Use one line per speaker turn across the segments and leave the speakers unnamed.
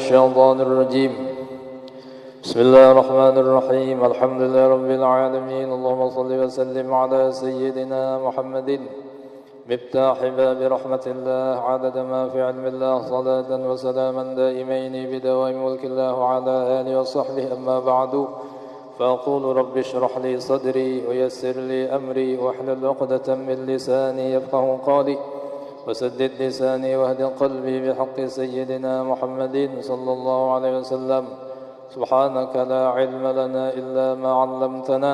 الشيطان الرجيم بسم الله الرحمن الرحيم الحمد لله رب العالمين اللهم صل وسلم على سيدنا محمد مفتاح باب رحمة الله عدد ما في علم الله صلاة وسلاما دائمين بدوام ملك الله وعلى آله وصحبه أما بعد فأقول رب اشرح لي صدري ويسر لي أمري واحلل عقدة من لساني يفقه قولي وسدد لساني واهد قلبي بحق سيدنا محمد صلى الله عليه وسلم سبحانك لا علم لنا إلا ما علمتنا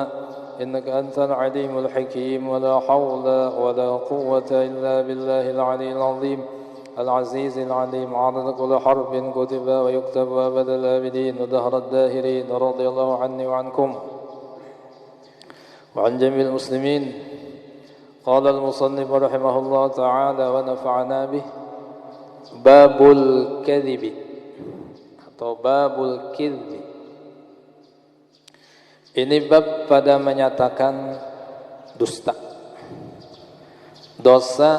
إنك أنت العليم الحكيم ولا حول ولا قوة إلا بالله العلي العظيم العزيز العليم عدد كل حرف كتب ويكتب أبد الآبدين ودهر الداهرين رضي الله عني وعنكم وعن جميع المسلمين. قال المصنف رحمه الله تعالى ونفعنا به باب الكذب atau babul kidzi. Ini bab pada menyatakan dusta. Dosa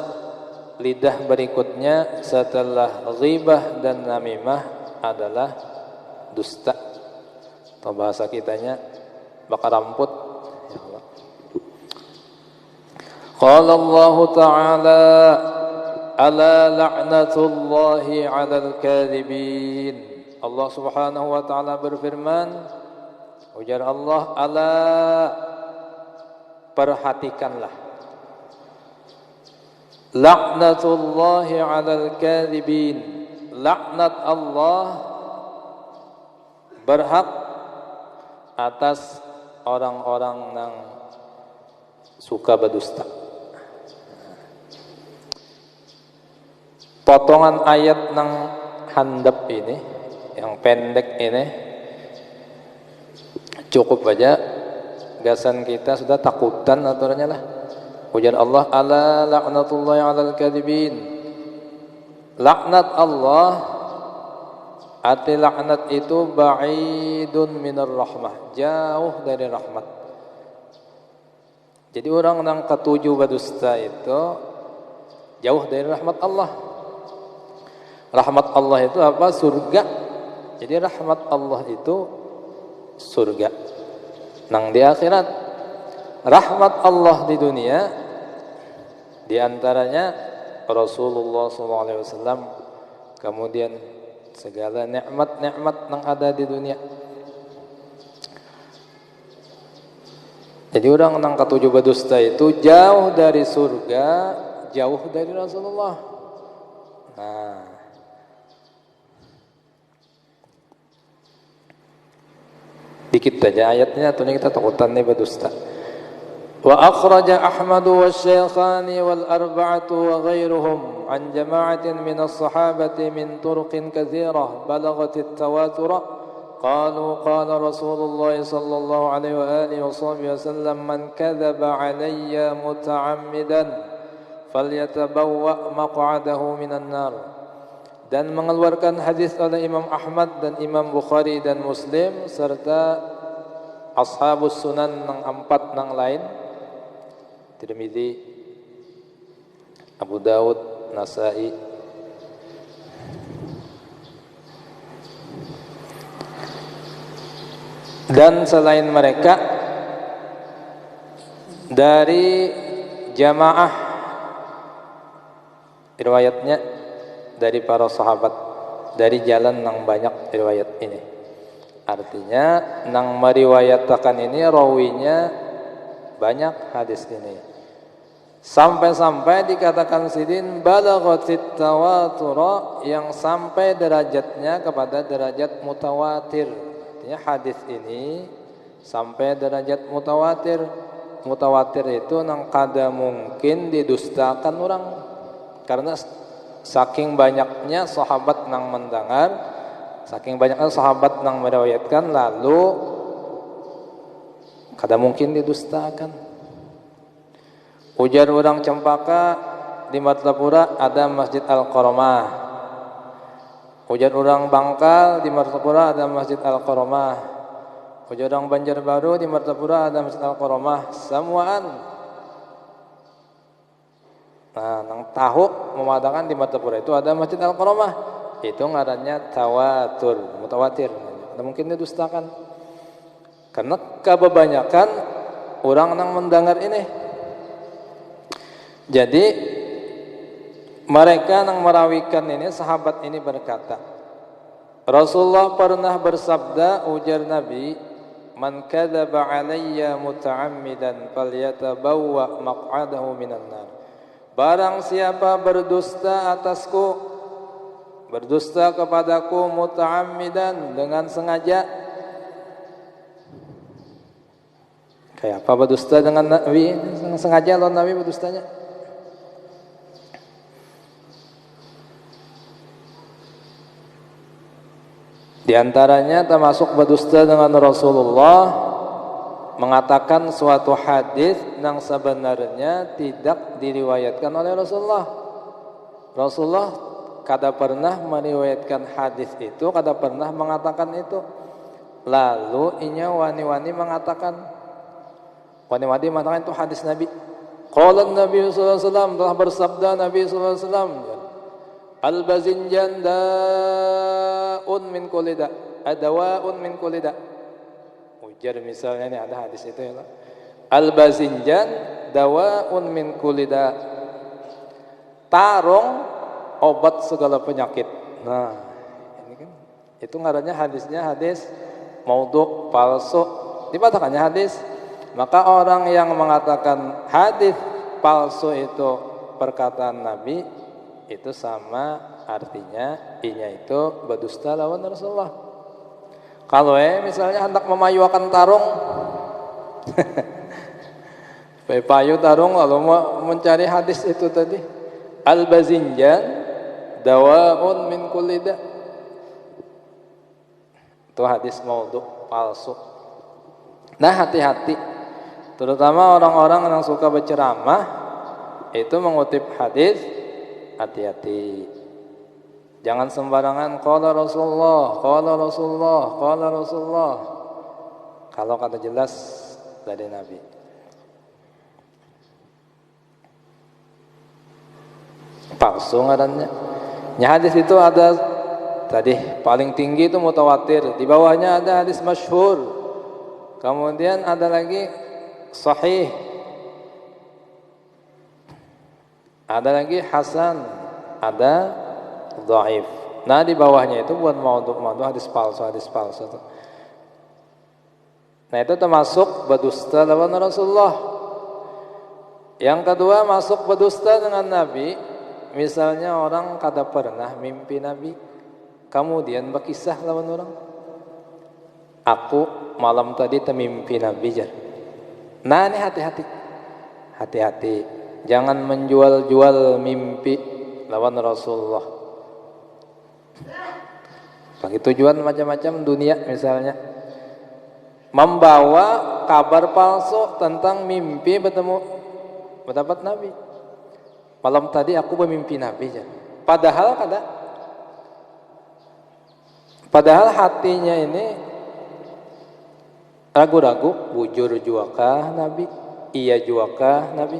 lidah berikutnya setelah ghibah dan namimah adalah dusta. Atau bahasa kitanya bakar ramput. Ya Allah. Qala Allah Ta'ala ala la'natullahi 'alal kadhibin. Allah Subhanahu wa taala berfirman, ujar Allah, ala perhatikanlah. La'natullahi 'alal kadhibin. Laknat Allah berhak atas orang-orang yang suka berdusta. Potongan ayat nang handap ini, yang pendek ini cukup aja gasan kita sudah takutan aturannya lah. Ujar Allah, ala la'natullahi 'alal kadhibin. Laknat Allah, arti laknat itu ba'idun minar rahmah, jauh dari rahmat. Jadi orang yang ketujuh berdusta itu jauh dari rahmat Allah. Rahmat Allah itu apa? Surga. Jadi rahmat Allah itu surga. Nang di akhirat, rahmat Allah di dunia di antaranya Rasulullah SAW, kemudian segala nikmat-nikmat yang ada di dunia. Jadi orang yang ketujuh berdusta itu jauh dari surga, jauh dari Rasulullah. Nah, dikit aja ayatnya, atau kita takutan nih berdusta. Wa akhraja Ahmad wa Syekhani wal arba'atu wa ghairuhum an jama'atin min as-sahabati min turuqin katsirah balaghat at-tawatur qalu qala Rasulullah sallallahu alaihi wa alihi wasallam man kadzaba alayya muta'ammidan falyatabawwa maq'adahu minan nar. Dan mengeluarkan hadis oleh Imam Ahmad dan Imam Bukhari dan Muslim serta Ashabus Sunan yang empat yang lain, Tirmidzi, Abu Daud, Nasai. Dan selain mereka dari jamaah riwayatnya dari para sahabat, dari jalan yang banyak riwayat ini. Artinya nang meriwayatkan ini rawinya banyak hadis ini. Sampai-sampai dikatakan sidin balaghatit tawatur, yang sampai derajatnya kepada derajat mutawatir. Artinya hadis ini sampai derajat mutawatir. Mutawatir itu nang kada mungkin didustakan orang, karena saking banyaknya sahabat nang mendengar, saking banyaknya sahabat nang meriwayatkan, lalu kada mungkin didustakan. Ujar orang Cempaka, di Martapura ada Masjid Al-Qaramah. Ujar orang Bangkal, di Martapura ada Masjid Al-Qaramah. Ujar orang Banjarbaru, di Martapura ada Masjid Al-Qaramah. Semuaan. Nah, nang tahu memadakan di Martapura itu ada Masjid Al-Qaramah. itu ngarannya tawatur, mutawatir. Nah, mungkin didustakan karena kebanyakan orang yang mendengar ini. Jadi mereka yang merawikan ini, sahabat ini berkata, Rasulullah pernah bersabda, ujar Nabi, man kadzaba alayya muta'ammidan falyatabawwa maq'adahu minan nar. Barang siapa berdusta atasku, berdusta kepadaku muta'ammidan, dengan sengaja. Kayak apa berdusta dengan Nabi? Sengaja lawan Nabi berdustanya. Di antaranya termasuk berdusta dengan Rasulullah, mengatakan suatu hadis yang sebenarnya tidak diriwayatkan oleh Rasulullah. Rasulullah kada pernah meriwayatkan hadis itu, kada pernah mengatakan itu. Lalu inya wani-wani mengatakan, wani-wani mengatakan itu hadis Nabi. Qala Nabi sallallahu alaihi wasallam, telah bersabda Nabi sallallahu alaihi wasallam, Al-bazinjan da'un min kulida, adawa'un min kulida. Ujar misalnya ini ada hadis itu ya. Al-bazinjan dawa'un min kulida. Tarung obat segala penyakit. Nah, ini kan itu ngarannya hadisnya hadis maudhu, palsu. Dikatakannya hadis. Maka orang yang mengatakan hadis palsu itu perkataan Nabi, itu sama artinya inya itu berdusta lawan Rasulullah. Kalau misalnya hendak memayuakan tarung payu tarung lalu mencari hadis itu tadi, al-bazinjan dawa'un min kulida, itu hadis maudhu, palsu. Nah, hati-hati, terutama orang-orang yang suka berceramah itu mengutip hadis. Hati-hati, jangan sembarangan qala Rasulullah, qala Rasulullah, qala Rasulullah, kalau kata jelas dari Nabi. Palsu ngarannya. Hadis itu ada tadi paling tinggi itu mutawatir, di bawahnya ada hadis masyhur, kemudian ada lagi sahih, ada lagi hasan, ada dhaif. Nah, di bawahnya itu buat maudhu hadis palsu. Nah, itu termasuk berdusta lawan Rasulullah. Yang kedua, masuk berdusta dengan Nabi. Misalnya orang kada pernah mimpi Nabi, kemudian berkisah lawan orang, aku malam tadi temimpi Nabi jar. Nah, ini hati-hati. Jangan menjual-jual mimpi lawan Rasulullah. Bagi tujuan macam-macam dunia misalnya. Membawa kabar palsu tentang mimpi berdapat Nabi. Malam tadi aku bermimpi Nabi. Padahal hatinya ini ragu-ragu, bujur juakah Nabi? Iya juakah Nabi?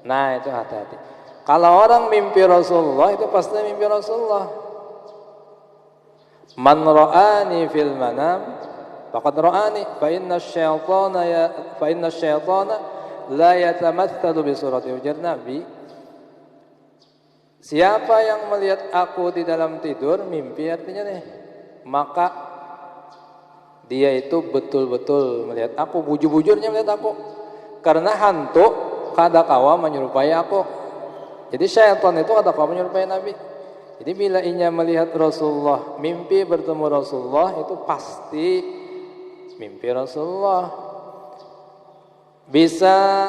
Nah, itu hati-hati. Kalau orang mimpi Rasulullah, itu pasti mimpi Rasulullah. Man ra'ani fil manam faqad ra'ani, fa inna syaitana la yatamatsalu bi surati, ujar Nabi. Siapa yang melihat aku di dalam tidur, mimpi artinya nih, maka dia itu betul-betul melihat aku, bujur-bujurnya melihat aku. Karena hantu kada kawa menyerupai aku. Jadi syaitan itu kada kawa menyerupai Nabi. Jadi bila inya melihat Rasulullah, mimpi bertemu Rasulullah, itu pasti mimpi Rasulullah. Bisa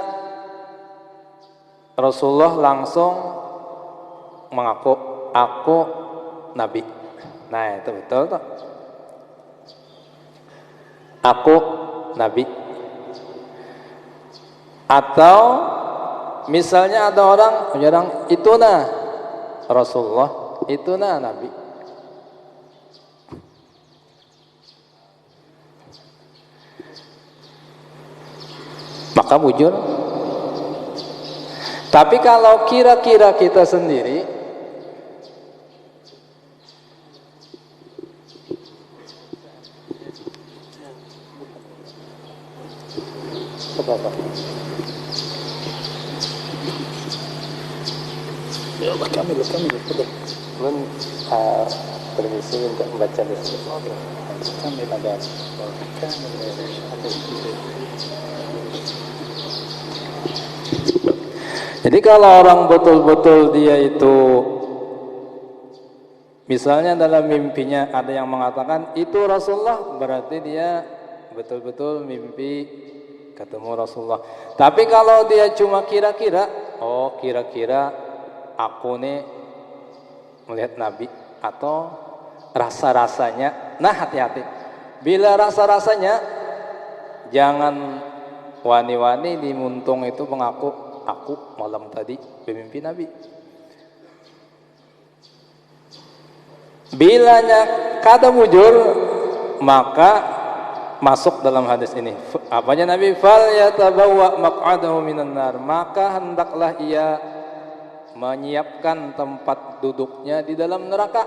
Rasulullah langsung mengaku aku Nabi. Nah, itu betul tuh. Aku Nabi. Atau misalnya ada orang itu nah Rasulullah, itu nah Nabi. Maka bujur. Tapi kalau kira-kira kita sendiri
Ya Allah, kamil, betul.
Belum permisi untuk membaca di sini.
Kamil ada. Kamil ada.
Jadi kalau orang betul-betul dia itu, misalnya dalam mimpinya ada yang mengatakan itu Rasulullah, berarti dia betul-betul mimpi ketemu Rasulullah. Tapi kalau dia cuma kira-kira, oh kira-kira aku nih melihat Nabi, atau rasa-rasanya, nah hati-hati. Bila rasa-rasanya, jangan wani-wani di muntung itu mengaku, aku malam tadi bermimpi Nabi. Bilanya kata mujur, maka masuk dalam hadis ini. Apanya Nabi? Fal yatabawwa maq'adahu minan nar. Maka hendaklah ia menyiapkan tempat duduknya di dalam neraka.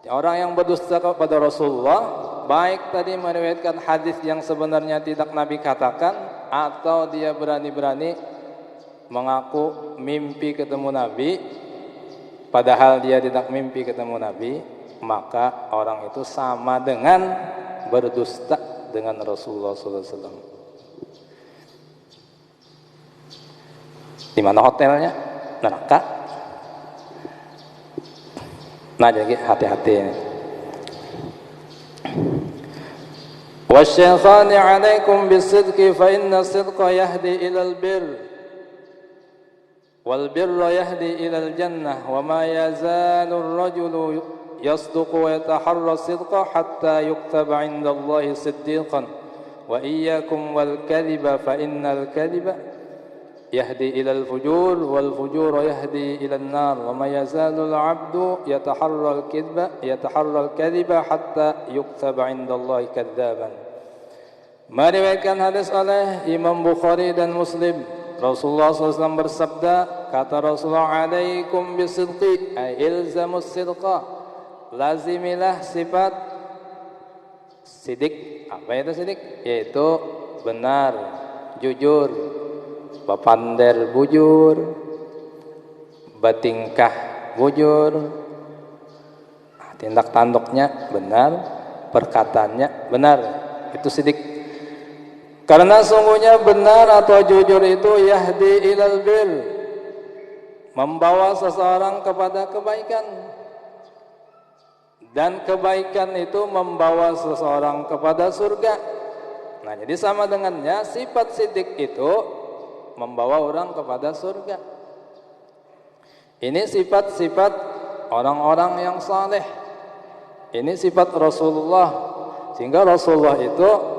Orang yang berdusta kepada Rasulullah, baik tadi meriwayatkan hadis yang sebenarnya tidak Nabi katakan, atau dia berani-berani mengaku mimpi ketemu Nabi, padahal dia tidak mimpi ketemu Nabi, maka orang itu sama dengan berdusta dengan Rasulullah SAW. Di mana hotelnya? Neraka. Nah, jadi hati-hati ini. Wasyaitani 'alaikum bisidqi fa inna sidqa yahdi ilal birr wal birra yahdi ilal jannah wa ma yazalu ar-rajulu yasduqu wa yataharra sidqa hatta yuktaba 'inda Allahi siddiqan wa iyyakum wal kadhiba fa innal kadhiba yahdi ilal fujur wal fujur yahdi ilal nar wa ma yazalul abdu yataharral kadhiba hatta yuktaba indallahi kadzaban. Meriwayatkan hadis oleh Imam Bukhari dan Muslim, Rasulullah SAW bersabda, kata Rasulullah, alaikum bisidqi, ay ilzamus sidqa, lazimilah sifat sidik. Apa itu sidik? Yaitu benar, jujur, bapander bujur, batingkah bujur, tindak tanduknya benar, perkataannya benar. Itu sidik. Karena sungguhnya benar atau jujur itu yahdi ilal bir, membawa seseorang kepada kebaikan, dan kebaikan itu membawa seseorang kepada surga. Nah, jadi sama dengannya sifat sidik itu membawa orang kepada surga. Ini sifat-sifat orang-orang yang saleh. Ini sifat Rasulullah. Sehingga Rasulullah itu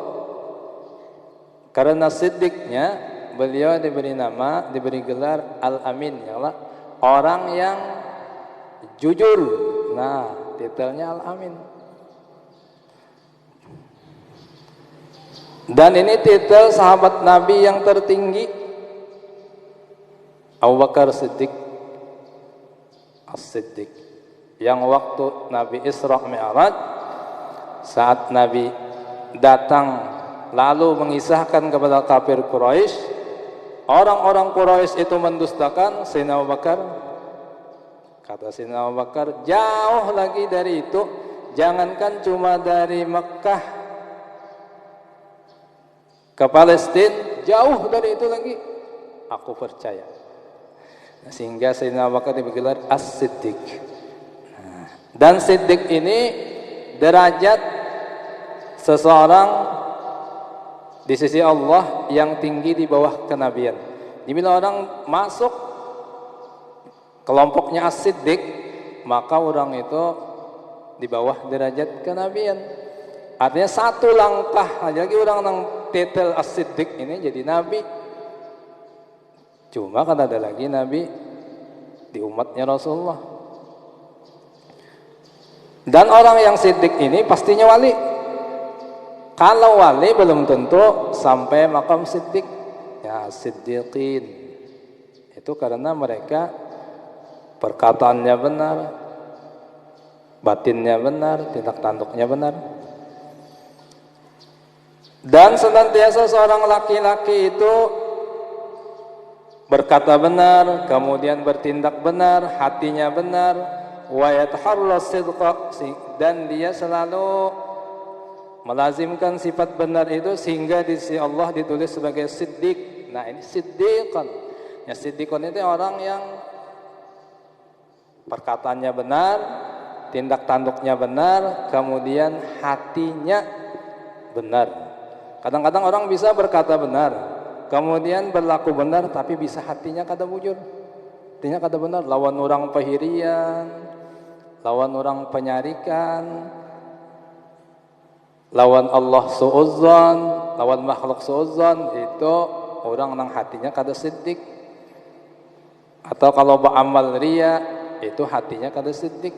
karena siddiqnya, beliau diberi nama, diberi gelar Al-Amin, ya Allah, orang yang jujur. Nah, titelnya Al-Amin. Dan ini titel sahabat Nabi yang tertinggi, Abu Bakar Siddiq As-Siddiq, yang waktu Nabi Isra Mi'raj, saat Nabi datang lalu mengisahkan kepada kafir Quraisy, orang-orang Quraisy itu mendustakan Sayyidina Abu Bakar. Kata Sayyidina Abu Bakar, jauh lagi dari itu, jangankan cuma dari Mekah ke Palestina, jauh dari itu lagi aku percaya. Sehingga Sayyidina Abu Bakar digelar As-Siddiq. Dan Siddiq ini derajat seseorang di sisi Allah yang tinggi di bawah kenabian. Bila orang masuk kelompoknya As-Siddiq, maka orang itu di bawah derajat kenabian. Artinya satu langkah aja lagi orang yang titel As-Siddiq ini jadi nabi. Cuma kan ada lagi nabi di umatnya Rasulullah. Dan orang yang siddiq ini pastinya wali. Kalau wali belum tentu sampai makam siddiq. Ya, siddiqin itu karena mereka perkataannya benar, batinnya benar, tindak tanduknya benar. Dan senantiasa seorang laki-laki itu berkata benar, kemudian bertindak benar, hatinya benar, wa yataharra sidqa, dan dia selalu melazimkan sifat benar itu sehingga di sisi Allah ditulis sebagai siddiq. Nah, ini siddiqan. Ya, siddiqan itu orang yang perkataannya benar, tindak tanduknya benar, kemudian hatinya benar. Kadang-kadang orang bisa berkata benar, kemudian berlaku benar, tapi bisa hatinya kada bujur. Hatinya kada benar, lawan orang pahirian, lawan orang penyarikan, lawan Allah suudzon, lawan makhluk suudzon, itu orang nang hatinya kada siddiq. Atau kalau beramal riya, itu hatinya kada siddiq.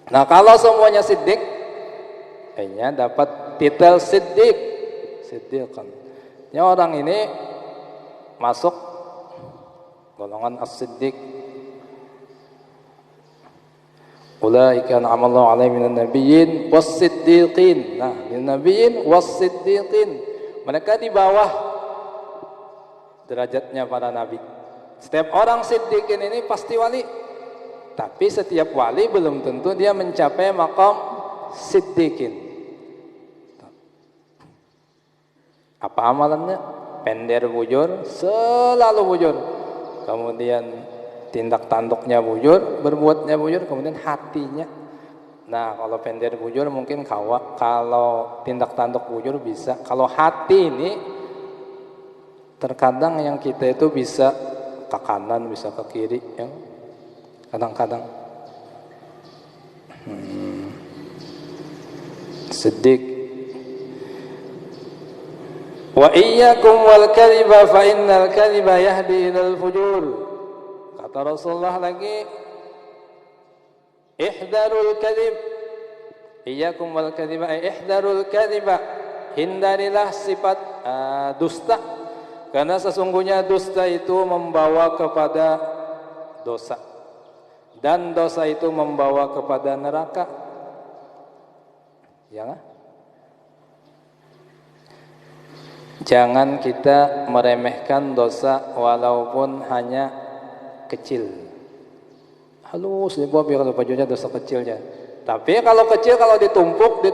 Nah, kalau semuanya siddiq, hanya dapat titel siddiq, siddiqan. Ya, orang ini masuk golongan as-siddiq. Ulaika an'amallahu 'alaihim minan nabiyyin was-siddiqin. Nah, minan nabiyyin was-siddiqin. Mereka di bawah derajatnya para nabi. Setiap orang siddiqin ini pasti wali. Tapi setiap wali belum tentu dia mencapai maqam siddiqin. Apa amalannya? Pender bujur, selalu bujur. Kemudian tindak tanduknya bujur, berbuatnya bujur, kemudian hatinya. Nah, kalau pender bujur mungkin kalau tindak tanduk bujur bisa. Kalau hati ini terkadang yang kita itu bisa ke kanan, bisa ke kiri, ya. Kadang-kadang siddiq. Wa iyyakum wal kadhiba fa innal kadhiba yahdi ilal fujur. Kata Rasulullah lagi, ihdarul kadhib. Iyyakum wal kadhiba, ihdarul kadhiba. Hindarilah sifat dusta, karena sesungguhnya dusta itu membawa kepada dosa, dan dosa itu membawa kepada neraka. Ya kan? Jangan kita meremehkan dosa walaupun hanya kecil. Halus, kalau bajunya dosa kecilnya. Tapi kalau kecil, kalau ditumpuk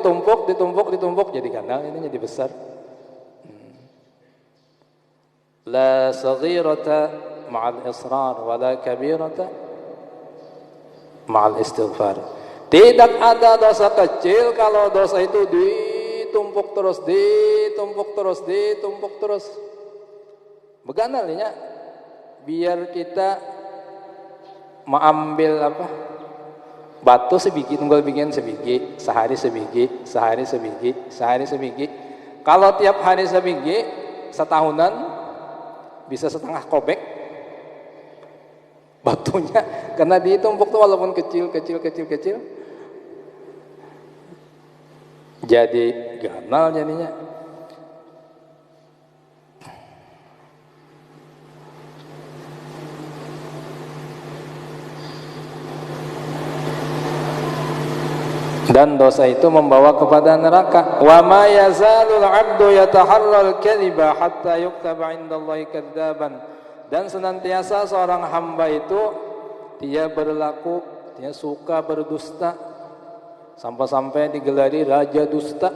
jadi gandang, ini jadi besar. La saghirata ma'al israr wa la kabirata ma'al istighfar. Tidak ada dosa kecil kalau dosa itu ditumpuk terus. Beganalnya biar kita mengambil batu sebiji, tunggal bikin sebiji, sehari sebiji. Kalau tiap hari sebiji, setahunan bisa setengah kobek batunya, karena ditumpuk tuh walaupun kecil, jadi ganal jadinya. Dan dosa itu membawa kepada neraka. Wa ma yazalul 'abdu yataharral kadhiba hatta yuktaba 'indallahi kadzaban. Dan senantiasa seorang hamba itu dia suka berdusta, sampai-sampai digelari raja dusta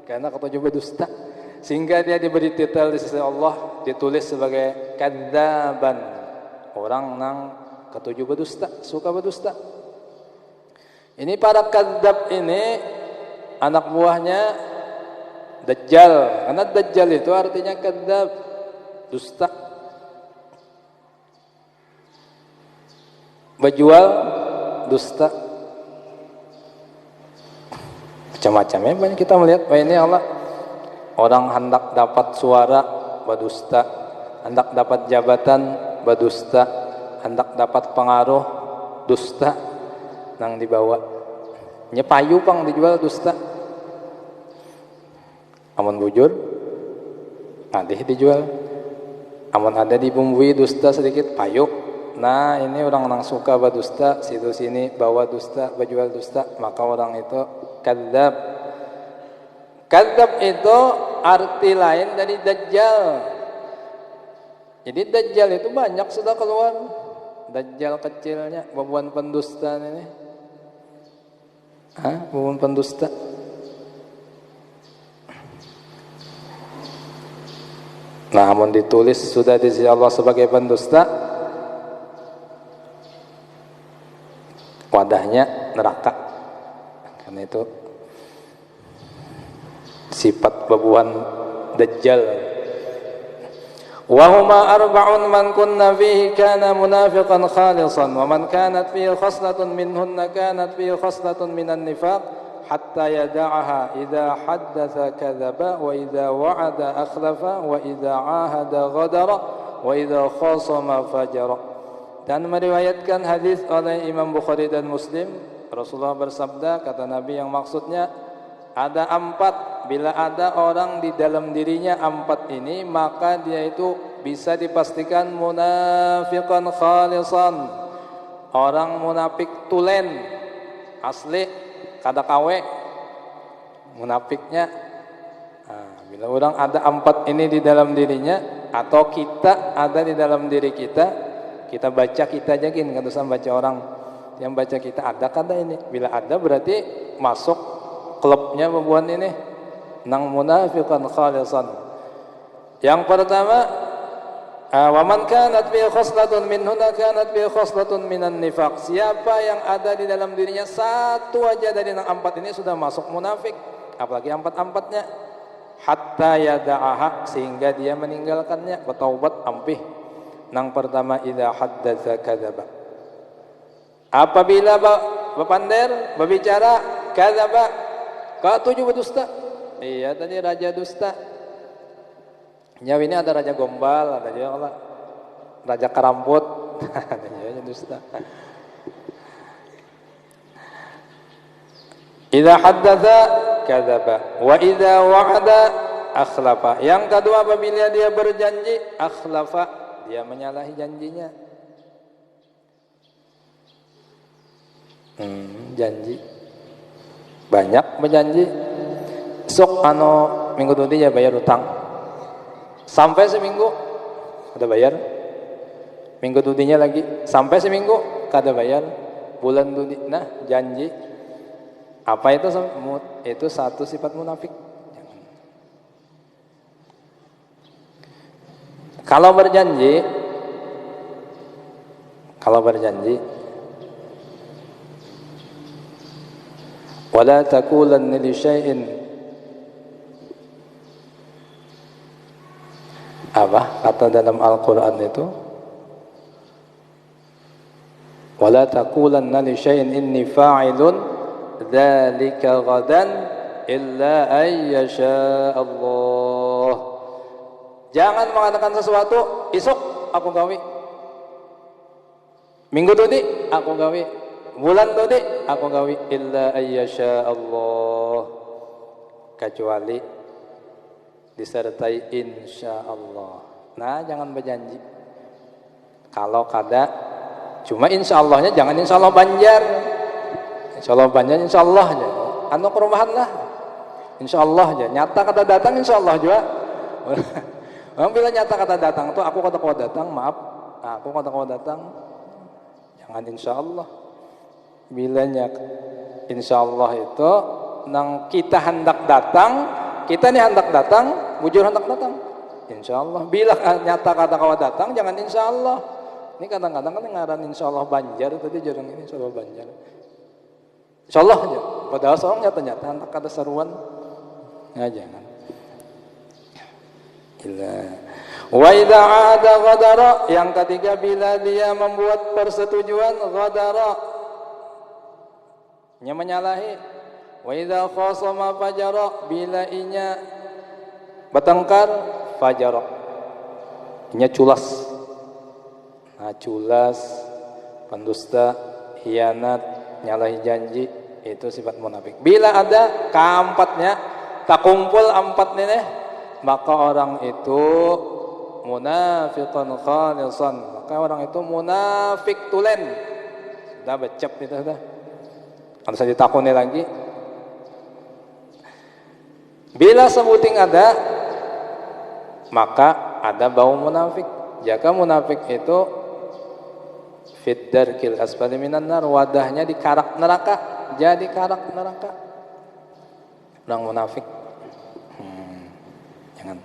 karena ketujuh berdusta, sehingga dia diberi titel di sisi Allah, ditulis sebagai kadzaban, orang nang ketujuh berdusta, suka berdusta. Ini para kadzab ini anak buahnya Dajjal, karena Dajjal itu artinya kadzab, dusta. Berjual dusta, macam-macamnya banyak kita melihat. Ini Allah, orang hendak dapat suara berdusta, hendak dapat jabatan berdusta, hendak dapat pengaruh dusta, nang dibawa nyepayu pang dijual dusta. Amun bujur ngadih dijual, amun ada dibumbui dusta sedikit payu. Nah, ini orang suka berdusta, situ sini bawa dusta, berjual dusta, maka orang itu kadzab. Kadzab itu arti lain dari Dajjal. Jadi Dajjal itu banyak sudah keluar. Dajjal kecilnya, babuan pendusta ini. Babuan pendusta. Namun ditulis sudah di sisi Allah sebagai pendusta, wadahnya neraka. Karena itu sifat babuan Dajjal. Wa huma arba'un man kunna fihi kana munafiqan khalisan wa man kanat fihi khaslatun minhunna kanat fihi khaslatun minan nifaq hatta yada'aha idza haddatsa kadzaba wa idza wa'ada akhlafa wa idza 'ahada ghadara wa idza khasama fajara. Dan meriwayatkan hadis oleh Imam Bukhari dan Muslim, Rasulullah bersabda, kata Nabi yang maksudnya ada 4, bila ada orang di dalam dirinya 4 ini, maka dia itu bisa dipastikan munafiqan khalisan, orang munafik tulen, asli, kada kawe munafiknya. Bila orang ada 4 ini di dalam dirinya, atau kita ada di dalam diri kita, kita baca kita aja gini, kan usah baca orang yang baca kita, ada kada ini. Bila ada berarti masuk klubnya pembuat ini, nang munafiqan khalisan. Yang pertama, wa man kanat bi khoslatun minhunna kanat bi khoslatun minan nifaq. Siapa yang ada di dalam dirinya satu aja dari nang 4 ini sudah masuk munafik, apalagi 4-4-nya. Hatta yada'aha, sehingga dia meninggalkannya, bertaubat ampih. Nang pertama, idza haddatsa kadzaba. Apabila berpander, berbicara, kadzaba, ketujuh berdusta. Iya, tadi raja dusta. Nyawa ini ada raja gombal, ada juga raja karambut, ada juga dusta. Idza haddatsa kadzaba wa idza wa'ada akhlafa. Yang kedua, apabila dia berjanji, akhlafa, dia menyalahi janjinya. Janji banyak berjanji, sok minggu tadi ya bayar utang, sampai seminggu ada bayar, minggu tudinya lagi sampai seminggu kada bayar, bulan tudi, nah janji apa itu satu sifat munafik. Kalau berjanji wala taqulanna li syai'in, apa kata dalam Al-Qur'an itu, wala taqulanna li syai'in inni fa'ilun dzalika ghadan illa ay yasha Allah. Jangan mengatakan sesuatu, esok aku gawe, minggu tadi aku gawe, bulan tadi aku gawe, illa ayyasha Allah, kecuali disertai insya Allah. Nah, jangan berjanji. Kalau kada, cuma insya Allahnya jangan insya Allah banjar. Insya Allah banjar, insya Allah aja. Anu kerumahan lah, insya Allah aja. Nyata kata datang, insya Allah juga. Bila nyata kata datang tuh, aku kata kau datang, maaf, aku kata kau datang, jangan insya Allah. Bilanya insya Allah itu nang kita hendak datang, kita nih hendak datang, bujur hendak datang, insya Allah. Bila nyata kata kau datang, jangan insya Allah. Ini kadang-kadang kan ngaran insya Allah banjar, tadi jarang ini insya Allah banjar. Insya Allah aja. Padahal seorang nyata-nyata hendak ada seruan, ya jangan. Wa idza 'ada ghadara. Yang ketiga, bila dia membuat persetujuan, ghadara, nya menyalahi. Wa idza khasama fajara. Bila inya bertengkar, fajara, inya culas. Nah, culas, pendusta, khianat, nyalahi janji, itu sifat munafik. Bila ada keempatnya, tak kumpul 4 ini, maka orang itu munafiqan khalisan, maka orang itu munafik tulen. Sudah becep itu sudah. Kalau saya ditakuni lagi, bila sebuting ada, maka ada bau munafik. Jika munafik itu fid-darkil asfali minan nar, wadahnya di karak neraka, jadi karak neraka. Orang munafik. Jangan.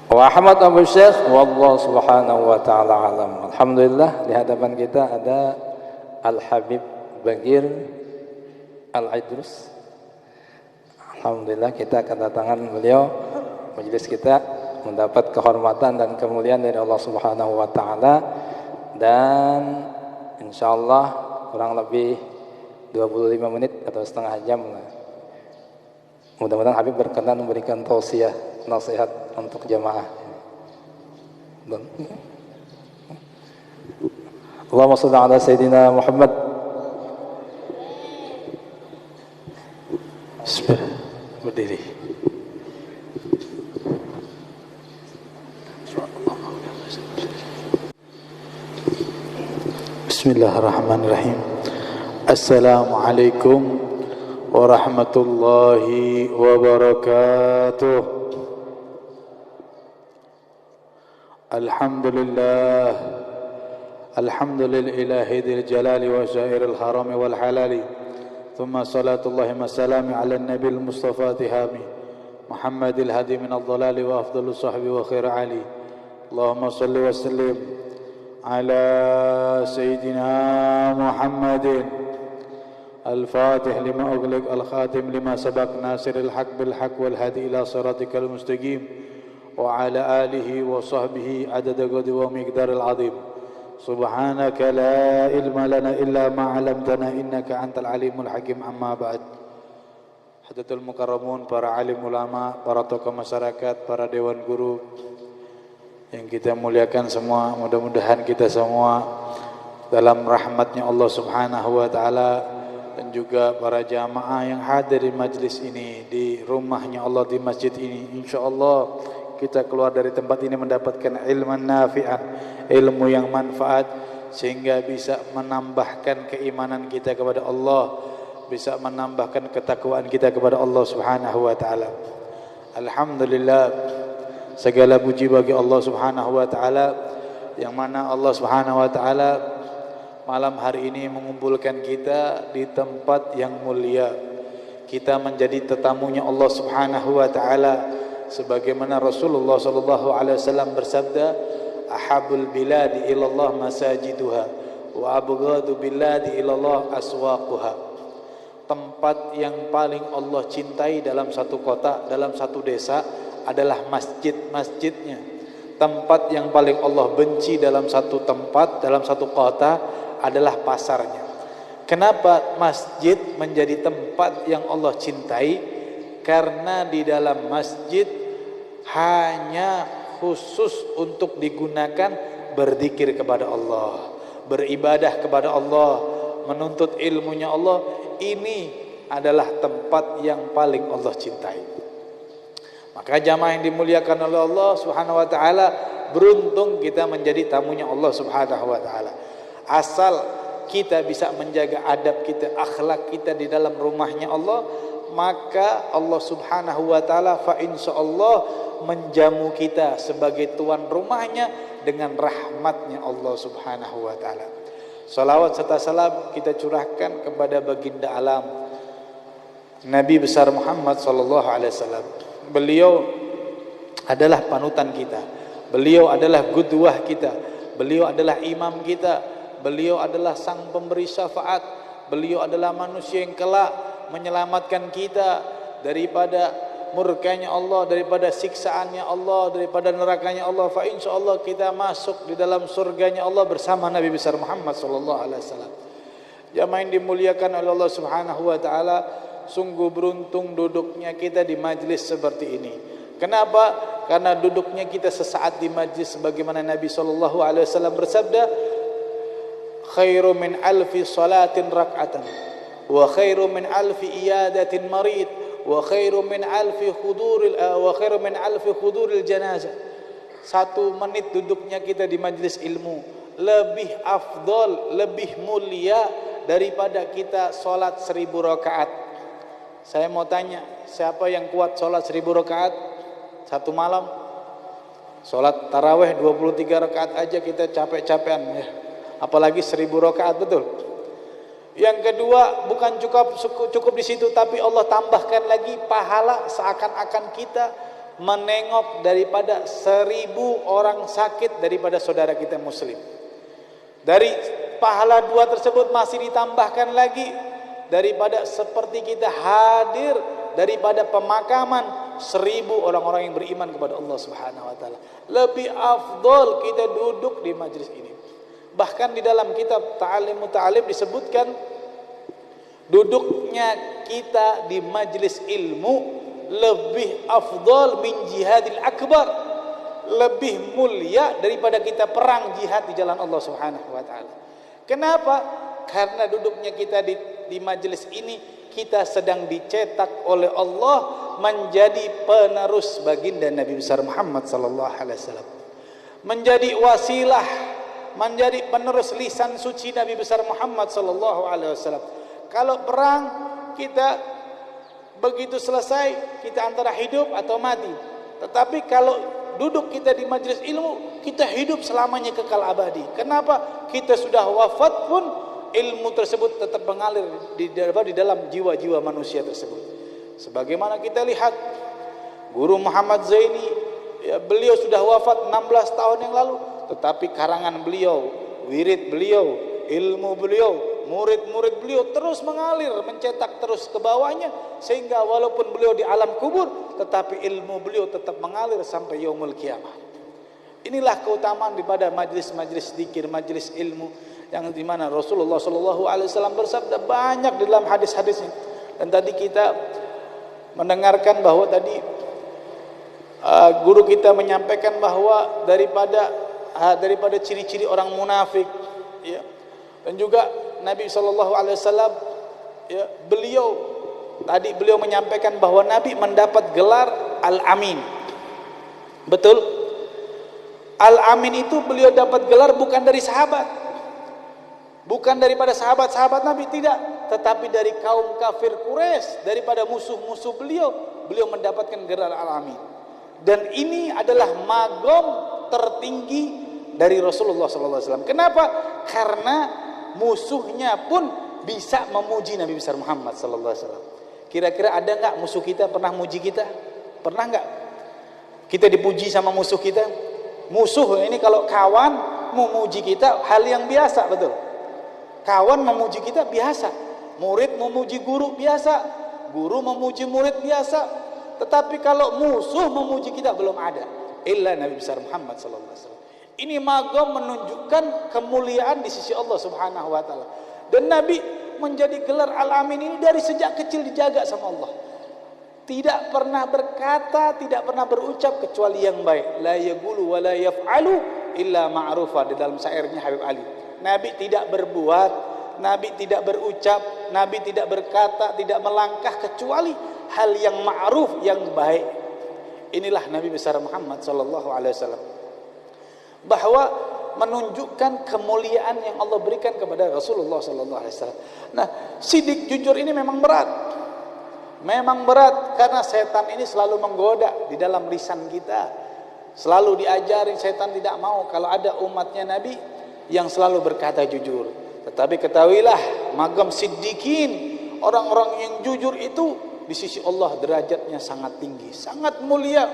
Wa Ahmad Abu Syekh wallahu subhanahu wa ta'ala alam. Alhamdulillah di hadapan kita ada Al-Habib Bagir Al-Idrus. Alhamdulillah kita kedatangan beliau, majelis kita mendapat kehormatan dan kemuliaan dari Allah Subhanahu wa taala, dan insyaallah kurang lebih 25 menit atau setengah jam lah. Mudah-mudahan Habib berkenan memberikan tausiah nasihat untuk jamaah. Allahumma shalli ala sayyidina Muhammad. Berdiri.
Bismillahirrahmanirrahim. Assalamualaikum warahmatullahi wabarakatuh. Alhamdulillah, alhamdulillahi dzil jalali wa syairil harami wal halali. Thumma salatullahi wa salami ala nabil mustafa tihami Muhammadil hadi minal dhalali wa afdalus sahbi wa khair ali. Allahumma salli wa sallim ala sayyidina Muhammadin al-fatih lima ughliq al-khatim lima sabaq nasiril haq bil haq wal hadi ila siratikal mustaqim wa ala alihi wa sahbihi adada qadri wa miqdaril azim. Subhanaka la ilma lana illa ma 'allamtana innaka antal alimul hakim. Amma ba'd. Hadatul mukarramun, para alim ulama, para tokoh masyarakat, para dewan guru yang kita muliakan semua, mudah-mudahan kita semua dalam rahmatnya Allah Subhanahu wa taala, dan juga para jamaah yang hadir di majlis ini, di rumahnya Allah, di masjid ini, insyaallah kita keluar dari tempat ini mendapatkan ilmu nafi'an, ilmu yang manfaat, sehingga bisa menambahkan keimanan kita kepada Allah, bisa menambahkan ketakwaan kita kepada Allah Subhanahu wa taala. Alhamdulillah, segala puji bagi Allah Subhanahu wa taala, yang mana Allah Subhanahu wa taala malam hari ini mengumpulkan kita di tempat yang mulia. Kita menjadi tetamunya Allah Subhanahu wa taala, sebagaimana Rasulullah sallallahu alaihi wasallam bersabda, ahabul biladi ilallah masajiduha wa abghadu biladi ilallah aswaquha. Tempat yang paling Allah cintai dalam satu kota, dalam satu desa adalah masjid-masjidnya. Tempat yang paling Allah benci dalam satu tempat, dalam satu kota adalah pasarnya. Kenapa masjid menjadi tempat yang Allah cintai? Karena di dalam masjid hanya khusus untuk digunakan berzikir kepada Allah, beribadah kepada Allah, menuntut ilmunya Allah. Ini adalah tempat yang paling Allah cintai. Maka jamaah yang dimuliakan oleh Allah Subhanahu wa taala, beruntung kita menjadi tamunya Allah Subhanahu wa taala. Asal kita bisa menjaga adab kita, akhlak kita di dalam rumahnya Allah, maka Allah Subhanahu wa taala fa insyaallah menjamu kita sebagai tuan rumahnya dengan rahmatnya Allah Subhanahu wa taala. Salawat serta salam kita curahkan kepada baginda alam Nabi besar Muhammad sallallahu alaihi wasallam. Beliau adalah panutan kita, beliau adalah qudwah kita, beliau adalah imam kita, beliau adalah sang pemberi syafaat, beliau adalah manusia yang kelak menyelamatkan kita daripada murkanya Allah, daripada siksaannya Allah, daripada nerakanya Allah. Fa insyaallah kita masuk di dalam surganya Allah bersama Nabi besar Muhammad sallallahu alaihi wasallam. Jamaah yang dimuliakan oleh Allah Subhanahu wa taala, sungguh beruntung duduknya kita di majlis seperti ini. Kenapa? Karena duduknya kita sesaat di majlis sebagaimana Nabi sallallahu alaihi wasallam bersabda, khairu min alfi salatin rak'atan wa khairu min alfi iyadatin marid wa khairu min alfi khuduril janazah. 1 menit duduknya kita di majlis ilmu lebih afdol, lebih mulia daripada kita sholat 1000 rakaat. Saya mau tanya, siapa yang kuat sholat 1000 rakaat satu malam? Sholat taraweh 23 rakaat aja kita capek-capean ya. Apalagi 1000 rakaat, betul. Yang kedua, bukan cukup di situ, tapi Allah tambahkan lagi pahala seakan-akan kita menengok daripada 1000 orang sakit daripada saudara kita muslim. Dari pahala 2 tersebut masih ditambahkan lagi daripada seperti kita hadir daripada pemakaman 1000 orang-orang yang beriman kepada Allah Subhanahu wa taala. Lebih afdol kita duduk di majlis ini. Bahkan di dalam kitab Ta'alim Muta'alim disebutkan duduknya kita di majlis ilmu lebih afdol min jihadil akbar, lebih mulia daripada kita perang jihad di jalan Allah Subhanahu wa taala. Kenapa? Karena duduknya kita di majlis ini kita sedang dicetak oleh Allah menjadi penerus baginda Nabi besar Muhammad sallallahu alaihi wasallam, menjadi wasilah, menjadi penerus lisan suci Nabi besar Muhammad sallallahu alaihi wasallam. Kalau perang kita begitu selesai kita antara hidup atau mati. Tetapi kalau duduk kita di majelis ilmu, kita hidup selamanya kekal abadi. Kenapa? Kita sudah wafat pun ilmu tersebut tetap mengalir di dalam jiwa-jiwa manusia tersebut. Sebagaimana kita lihat Guru Muhammad Zaini, ya, beliau sudah wafat 16 tahun yang lalu, tetapi karangan beliau, wirid beliau, ilmu beliau, murid-murid beliau terus mengalir, mencetak terus ke bawahnya, sehingga walaupun beliau di alam kubur, tetapi ilmu beliau tetap mengalir sampai yaumul kiamah. Inilah keutamaan daripada majlis-majlis zikir, majlis ilmu, yang dimana Rasulullah SAW bersabda banyak di dalam hadis-hadisnya. Dan tadi kita mendengarkan bahwa tadi guru kita menyampaikan bahwa daripada ciri-ciri orang munafik, ya, dan juga Nabi SAW, ya, beliau menyampaikan bahwa Nabi mendapat gelar Al-Amin. Betul? Al-Amin itu beliau dapat gelar bukan dari sahabat, bukan daripada sahabat-sahabat Nabi, tidak, tetapi dari kaum kafir Quraisy, daripada musuh-musuh beliau mendapatkan gelar Al-Amin. Dan ini adalah magom tertinggi dari Rasulullah SAW. Kenapa? Karena musuhnya pun bisa memuji Nabi besar Muhammad SAW. Kira-kira ada nggak musuh kita pernah muji kita? Pernah nggak kita dipuji sama musuh kita? Musuh ini kalau kawan memuji kita hal yang biasa, betul? Kawan memuji kita biasa, murid memuji guru biasa, guru memuji murid biasa. Tetapi kalau musuh memuji kita belum ada, illa Nabi besar Muhammad SAW. Ini magam menunjukkan kemuliaan di sisi Allah Subhanahu wa taala. Dan Nabi menjadi gelar Al-Amin ini dari sejak kecil dijaga sama Allah. Tidak pernah berkata, tidak pernah berucap kecuali yang baik. La yaqulu wa la yaf'alu illa ma'rufa, di dalam syairnya Habib Ali. Nabi tidak berbuat, Nabi tidak berucap, Nabi tidak berkata, tidak melangkah kecuali hal yang ma'ruf, yang baik. Inilah Nabi besar Muhammad sallallahu alaihi wasallam. Bahwa menunjukkan kemuliaan yang Allah berikan kepada Rasulullah sallallahu alaihi wasallam. Nah, sidik jujur ini memang berat. Memang berat karena setan ini selalu menggoda di dalam lisan kita. Selalu diajarin, setan tidak mau kalau ada umatnya Nabi yang selalu berkata jujur. Tetapi ketahuilah, magam siddiqin, orang-orang yang jujur itu di sisi Allah derajatnya sangat tinggi, sangat mulia.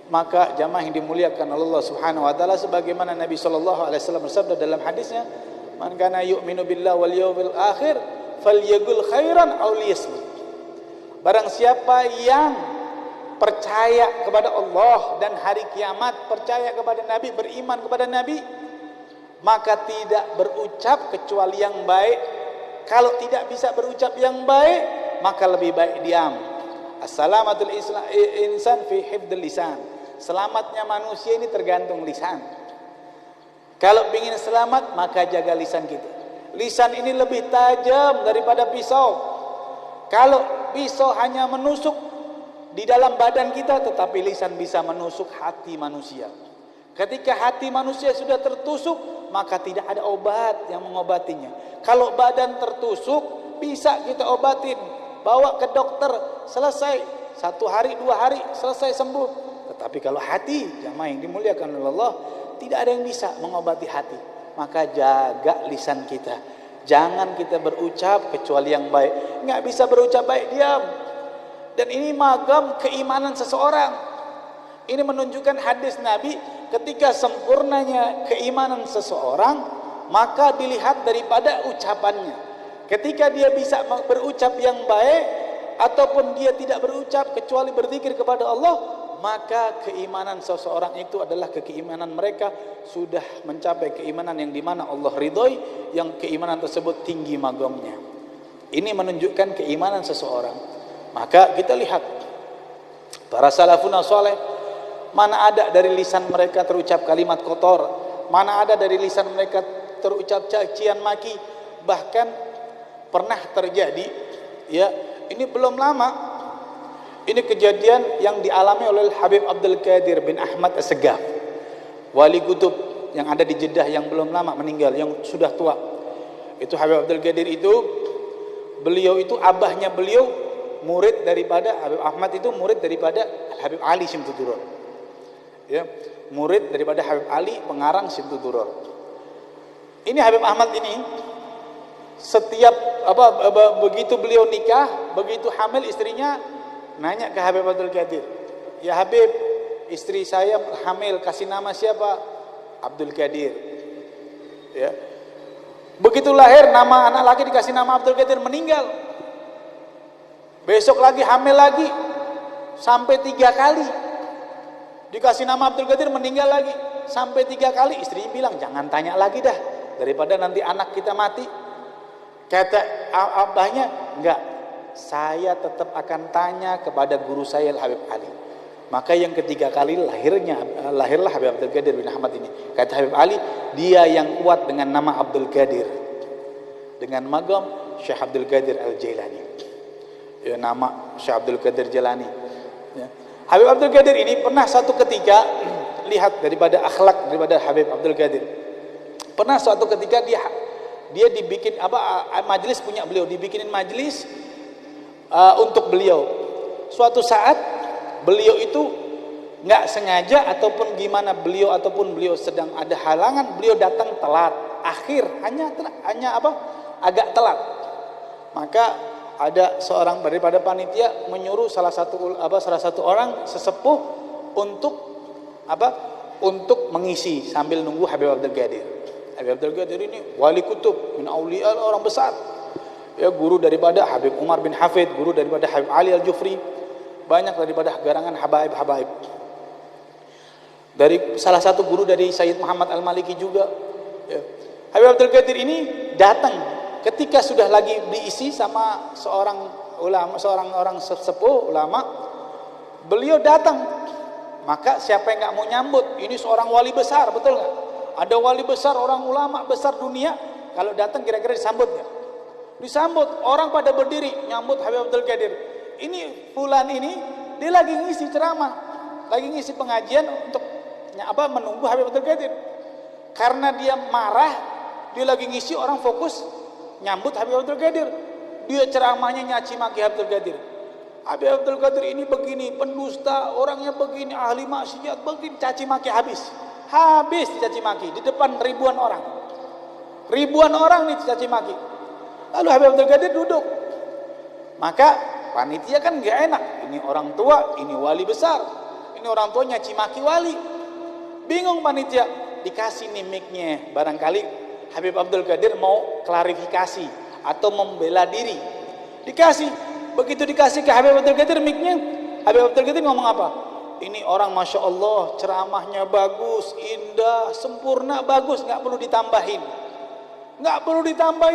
Maka jamaah yang dimuliakan Allah Subhanahu wa taala, sebagaimana Nabi sallallahu alaihi wasallam bersabda dalam hadisnya, "Man kana yu'minu billahi wal yawmil akhir falyaqul khairan aw liyasmut." Barang siapa yang percaya kepada Allah dan hari kiamat, percaya kepada Nabi, beriman kepada Nabi, maka tidak berucap kecuali yang baik. Kalau tidak bisa berucap yang baik, maka lebih baik diam. Assalamatul insan fi hifdzil lisan. Selamatnya manusia ini tergantung lisan. Kalau ingin selamat, maka jaga lisan kita. Lisan ini lebih tajam daripada pisau. Kalau pisau hanya menusuk di dalam badan kita, tetapi lisan bisa menusuk hati manusia. Ketika hati manusia sudah tertusuk, maka tidak ada obat yang mengobatinya. Kalau badan tertusuk, bisa kita obatin. Bawa ke dokter, selesai. 1 hari, 2 hari, selesai sembuh. Tetapi kalau hati, jamaah yang dimuliakan oleh Allah, tidak ada yang bisa mengobati hati. Maka jaga lisan kita. Jangan kita berucap kecuali yang baik. Nggak bisa berucap baik, diam. Dan ini magam keimanan seseorang. Ini menunjukkan hadis Nabi, ketika sempurnanya keimanan seseorang, maka dilihat daripada ucapannya. Ketika dia bisa berucap yang baik, ataupun dia tidak berucap kecuali berzikir kepada Allah, maka keimanan seseorang itu adalah keimanan mereka sudah mencapai keimanan yang dimana Allah ridhoi, yang keimanan tersebut tinggi magamnya. Ini menunjukkan keimanan seseorang. Maka kita lihat para salafun saleh, mana ada dari lisan mereka terucap kalimat kotor, mana ada dari lisan mereka terucap cacian maki. Bahkan pernah terjadi, ya, ini belum lama, ini kejadian yang dialami oleh Habib Abdul Qadir bin Ahmad As-Segaf, wali kutub yang ada di Jeddah, yang belum lama meninggal, yang sudah tua. Itu Habib Abdul Qadir itu, beliau itu abahnya beliau murid daripada Habib Ahmad, itu murid daripada Habib Ali Simtuduror, ya, murid daripada Habib Ali pengarang Simtuduror. Ini Habib Ahmad ini setiap begitu beliau nikah, begitu hamil istrinya nanya ke Habib Abdul Qadir, ya Habib, istri saya hamil, kasih nama siapa? Abdul Qadir. Ya. Begitu lahir, nama anak laki dikasih nama Abdul Qadir, meninggal. Besok lagi hamil lagi, sampai 3 kali dikasih nama Abdul Qadir, meninggal lagi sampai 3 kali. Istrinya bilang, jangan tanya lagi dah, daripada nanti anak kita mati. Kata abahnya, enggak, saya tetap akan tanya kepada guru saya Habib Ali. Maka yang ketiga kali lahirlah Habib Abdul Qadir bin Ahmad ini. Kata Habib Ali, dia yang kuat dengan nama Abdul Qadir, dengan magam Syekh Abdul Qadir Al-Jailani, ya, nama Syekh Abdul Qadir Jailani, ya. Habib Abdul Qadir ini pernah suatu ketika, lihat daripada akhlak daripada Habib Abdul Qadir, pernah suatu ketika dia dibikin majelis punya beliau, dibikinin majelis untuk beliau. Suatu saat beliau itu nggak sengaja ataupun gimana, beliau sedang ada halangan, beliau datang telat, hanya agak telat. Maka ada seorang daripada panitia menyuruh salah satu orang sesepuh untuk mengisi sambil nunggu Habib Abdul Qadir. Habib Abdul Qadir ini wali kutub min aulia, orang besar, ya, guru daripada Habib Umar bin Hafid, guru daripada Habib Ali Al-Jufri, banyak daripada garangan habaib-habaib. Dari salah satu guru dari Sayyid Muhammad Al-Maliki juga, ya. Habib Abdul Qadir ini datang ketika sudah lagi diisi sama seorang orang sesepuh ulama. Beliau datang, maka siapa yang nggak mau nyambut? Ini seorang wali besar, betul nggak? Ada wali besar, orang ulama besar dunia, kalau datang kira-kira disambut nggak? Disambut, orang pada berdiri nyambut Habib Abdul Qadir. Ini fulan ini, dia lagi ngisi ceramah, lagi ngisi pengajian untuk menunggu Habib Abdul Qadir. Karena dia marah, dia lagi ngisi, orang fokus nyambut Habib Abdul Qadir. Dia ceramahnya nyaci maki Habib Abdul Qadir. Habib Abdul Qadir ini begini, pendusta, orangnya begini, ahli maksiat, begini, caci maki habis dicaci maki di depan ribuan orang nih dicaci maki. Lalu Habib Abdul Qadir duduk. Maka panitia kan gak enak, ini orang tua, ini wali besar, ini orang tua nyaci maki wali. Bingung panitia, dikasih nih mic-nya, barangkali Habib Abdul Qadir mau klarifikasi atau membela diri. Dikasih, begitu dikasih ke Habib Abdul Qadir mic-nya, Habib Abdul Qadir ngomong apa? Ini orang Masya Allah, ceramahnya bagus, indah, sempurna, bagus, gak perlu ditambahin.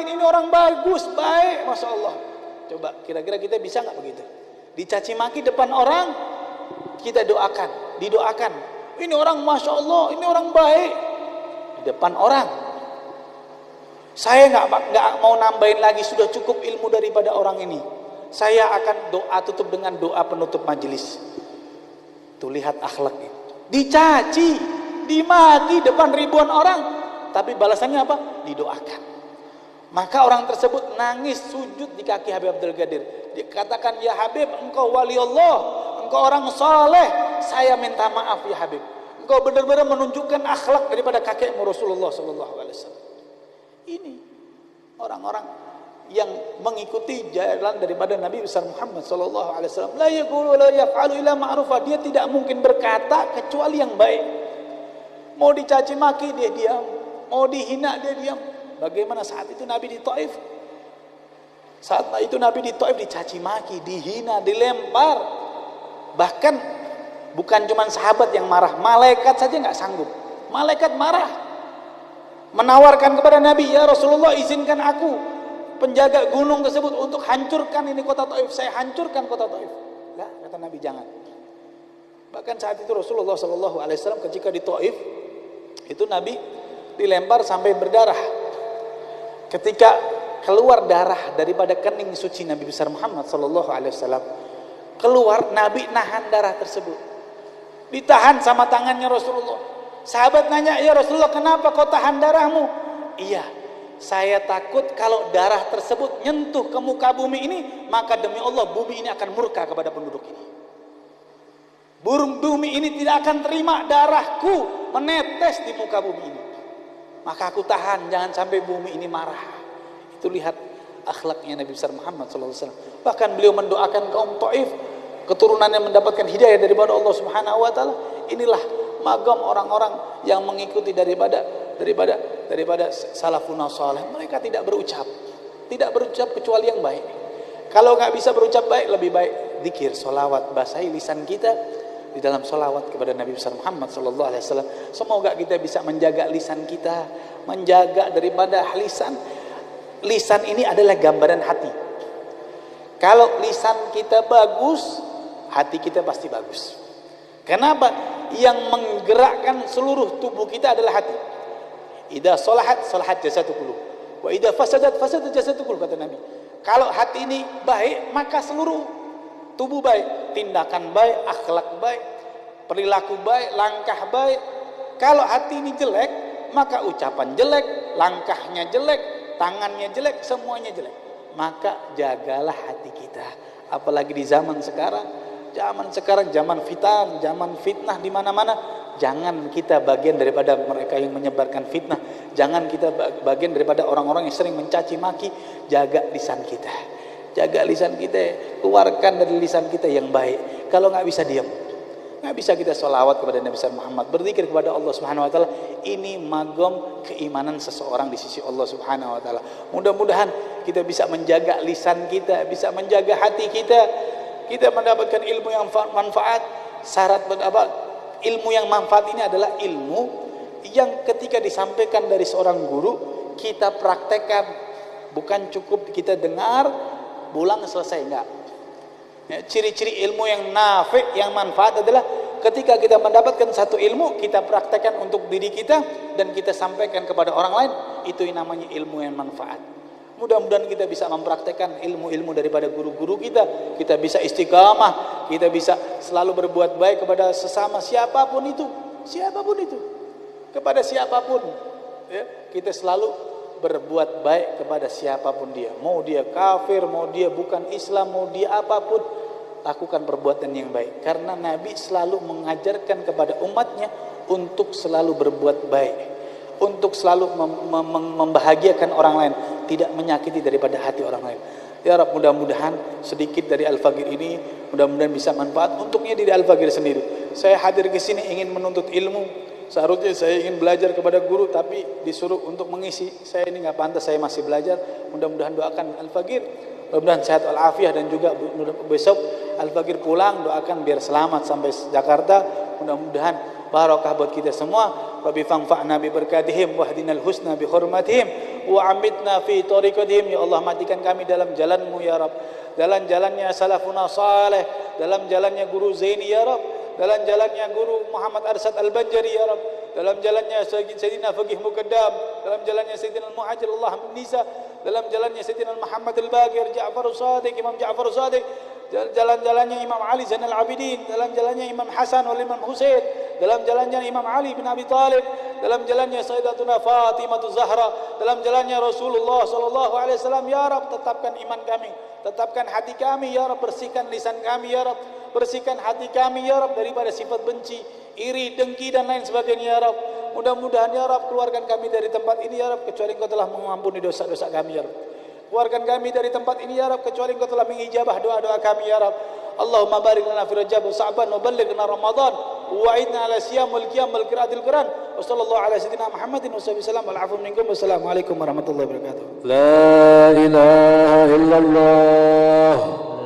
Ini orang bagus, baik, Masya Allah. Coba kira-kira kita bisa gak begitu? Dicaci maki depan orang, kita didoakan. Ini orang Masya Allah, ini orang baik, di depan orang. Saya nggak mau nambahin lagi, sudah cukup ilmu daripada orang ini. Saya akan doa tutup dengan doa penutup majelis. Tuh lihat akhlaknya. Dicaci, dimaki depan ribuan orang, tapi balasannya apa? Didoakan. Maka orang tersebut nangis sujud di kaki Habib Abdul Qadir. Dia katakan, ya Habib, engkau wali Allah, engkau orang saleh, saya minta maaf ya Habib. Engkau benar-benar menunjukkan akhlak daripada kakekmu Rasulullah sallallahu alaihi wasallam. Ini orang-orang yang mengikuti jalan daripada Nabi besar Muhammad sallallahu alaihi wasallam. La yaqulu la yaf'alu illa ma'rufa. Dia tidak mungkin berkata kecuali yang baik. Mau dicaci maki dia diam, mau dihina dia diam. Bagaimana saat itu Nabi di Taif? Saat itu Nabi di Taif dicaci maki, dihina, dilempar. Bahkan bukan cuma sahabat yang marah, malaikat saja nggak sanggup. Malaikat marah, menawarkan kepada Nabi, ya Rasulullah izinkan aku penjaga gunung tersebut untuk hancurkan ini kota Taif. Saya hancurkan kota Taif. Lah, kata Nabi jangan. Bahkan saat itu Rasulullah SAW ketika di Taif itu Nabi dilempar sampai berdarah. Ketika keluar darah daripada kening suci Nabi besar Muhammad SAW, keluar, Nabi nahan darah tersebut. Ditahan sama tangannya Rasulullah. Sahabat nanya, ya Rasulullah kenapa kau tahan darahmu? Iya, saya takut kalau darah tersebut nyentuh ke muka bumi ini, maka demi Allah bumi ini akan murka kepada penduduk ini. Bumi ini tidak akan terima darahku menetes di muka bumi ini. Maka aku tahan, jangan sampai bumi ini marah. Itu lihat akhlaknya Nabi besar Muhammad SAW. Bahkan beliau mendoakan kaum Taif, keturunannya mendapatkan hidayah daripada Allah Subhanahu wa taala. Inilah magam orang-orang yang mengikuti daripada salafun salih. Mereka tidak berucap kecuali yang baik. Kalau nggak bisa berucap baik, lebih baik zikir, solawat, basahi lisan kita di dalam solawat kepada Nabi besar Muhammad sallallahu alaihi wasallam. Semoga kita bisa menjaga lisan kita, menjaga daripada lisan. Lisan ini adalah gambaran hati. Kalau lisan kita bagus, hati kita pasti bagus. Kenapa? Yang menggerakkan seluruh tubuh kita adalah hati. Idza salahat salahat jasadu kullu, wa idza fasadat fasadat jasadu kullu, kata Nabi. Kalau hati ini baik, maka seluruh tubuh baik, tindakan baik, akhlak baik, perilaku baik, langkah baik. Kalau hati ini jelek, maka ucapan jelek, langkahnya jelek, tangannya jelek, semuanya jelek. Maka jagalah hati kita. Apalagi di zaman sekarang, zaman fitan, zaman fitnah di mana-mana. Jangan kita bagian daripada mereka yang menyebarkan fitnah. Jangan kita bagian daripada orang-orang yang sering mencaci maki. Jaga lisan kita. Jaga lisan kita, keluarkan dari lisan kita yang baik. Kalau nggak bisa diam, nggak bisa kita sholawat kepada Nabi Muhammad, berzikir kepada Allah Subhanahu Wa Taala. Ini magam keimanan seseorang di sisi Allah Subhanahu Wa Taala. Mudah-mudahan kita bisa menjaga lisan kita, bisa menjaga hati kita. Kita mendapatkan ilmu yang manfaat. Syarat ilmu yang manfaat ini adalah ilmu yang ketika disampaikan dari seorang guru kita praktekkan. Bukan cukup kita dengar pulang selesai, enggak. Ya, ciri-ciri ilmu yang nafi', yang manfaat adalah ketika kita mendapatkan satu ilmu, kita praktekkan untuk diri kita dan kita sampaikan kepada orang lain. Itu yang namanya ilmu yang manfaat. Mudah-mudahan kita bisa mempraktekkan ilmu-ilmu daripada guru-guru kita. Kita bisa istiqamah, kita bisa selalu berbuat baik kepada sesama siapapun itu, kepada siapapun. Ya, kita selalu berbuat baik kepada siapapun dia. Mau dia kafir, mau dia bukan Islam, mau dia apapun, lakukan perbuatan yang baik. Karena Nabi selalu mengajarkan kepada umatnya untuk selalu berbuat baik, untuk selalu membahagiakan orang lain, tidak menyakiti daripada hati orang lain. Ya Rabb, mudah-mudahan sedikit dari Al-Fagir ini mudah-mudahan bisa manfaat untuknya diri Al-Fagir sendiri. Saya hadir ke sini ingin menuntut ilmu. Seharusnya saya ingin belajar kepada guru, tapi disuruh untuk mengisi. Saya ini nggak pantas, saya masih belajar. Mudah-mudahan doakan Al-Fagir, mudah-mudahan sehat walafiat, dan juga besok Al-Fagir pulang, doakan biar selamat sampai Jakarta. Mudah-mudahan barakah buat kita semua. Rabbi fanfa'na bi barakatihim wahdinal husna bi hurmatihim wa amitna fi tariqatihim. Ya Allah, matikan kami dalam jalanmu ya Rabb, jalan-jalannya salafuna salih, dalam jalannya guru Zaini ya Rabb, dalam jalannya guru Muhammad Arsad Al-Banjari ya Rabb, dalam jalannya Sayyidina Faqih Muqaddam, dalam jalannya Sayyidina Al-Muhajir Allah bin Nisa, dalam jalannya Sayyidina Muhammad Al-Baqir, Ja'far Shadiq, Imam Ja'far Shadiq, jalan-jalannya Imam Ali Zainal Abidin, dalam jalannya Imam Hasan wal Imam Husain, dalam jalannya Imam Ali bin Abi Talib, dalam jalannya Sayyidatuna Fatimah Zahra, dalam jalannya Rasulullah sallallahu alaihi wasallam. Ya Rabb, tetapkan iman kami, tetapkan hati kami ya Rabb, bersihkan lisan kami ya Rabb, Bersihkan hati kami ya Rabb daripada sifat benci, iri, dengki dan lain sebagainya ya Rabb. Mudah-mudahan ya Rabb keluarkan kami dari tempat ini ya Rabb kecuali Engkau telah mengampuni dosa-dosa kami ya Rabb. Keluarkan kami dari tempat ini ya Rabb kecuali Engkau telah mengijabah doa-doa kami ya Rabb. Allahumma barik lana fi Rajab wa Sa'ban wa ballighna Ramadan wa a'idna ala siyam wal qiyam wal qiraatil Quran wa sallallahu ala sayyidina Muhammadin wa sahbihi wasallam wal 'afwu minkum. Wassalamualaikum warahmatullahi wabarakatuh.
لا إله إلا الله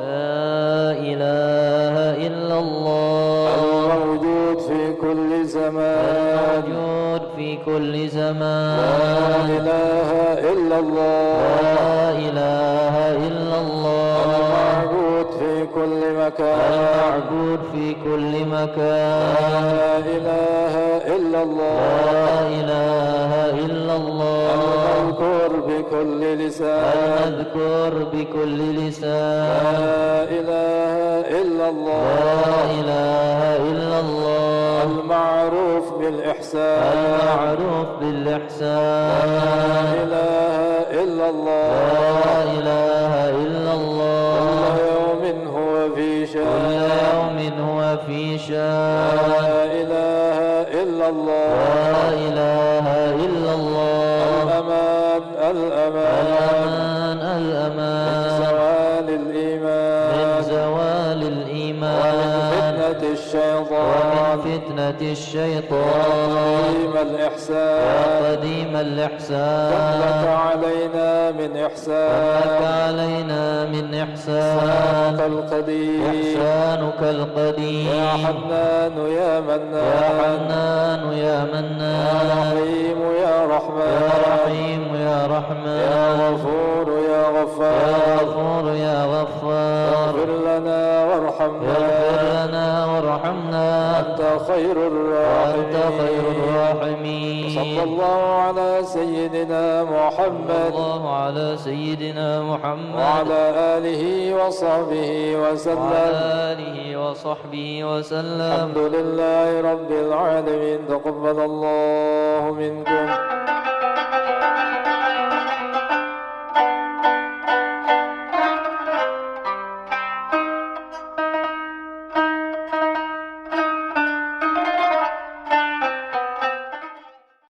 لا إله إلا الله
الموجود في كل زمان
الموجود في كل زمان
لا إله إلا الله
لا إله إلا الله
المعبود في كل مكان
المعبود في كل مكان
لا إله إلا الله
لا إله إلا الله
المذكور بكل لسان
المذكور بكل لسان
لا إله إلا الله
لا إله إلا الله
المعروف بالإحسان
المعروف بالإحسان
لا إله إلا الله
لا إله إلا الله
كل يوم هو في
كل
شان
يوم هو في شان
لا إله إلا الله
لا إله إلا الله
الأمان الأمان
الأمان الأمان
زوال
من
الإيمان
زوال
ومن
الإيمان
فتنة الشيطان
ومن فتنة الشيطان
وقديم
يا
الإحسان
قديم
كم لك
الإحسان
علينا من
لك
إحسان
علينا من إحسان
إحسانك القديم
إحسانك
يا
القديم
حنان يا
يا
منان
حنان يا
يا
منان
رحيم يا
يا
رحمن
رحيم يا
يا
رحمن
غفور يا
يا
غفار
غفور يا غفار
اغفر لنا وارحمنا
اغفر لنا وارحمنا
أنت خير
وأنت خير
الراحمين
الراحمين
صلى الله على سيدنا محمد
الله على سيدنا محمد
وعلى آله وصحبه وسلم
وعلى آله وصحبه وسلم
الحمد لله رب العالمين تقبل الله منكم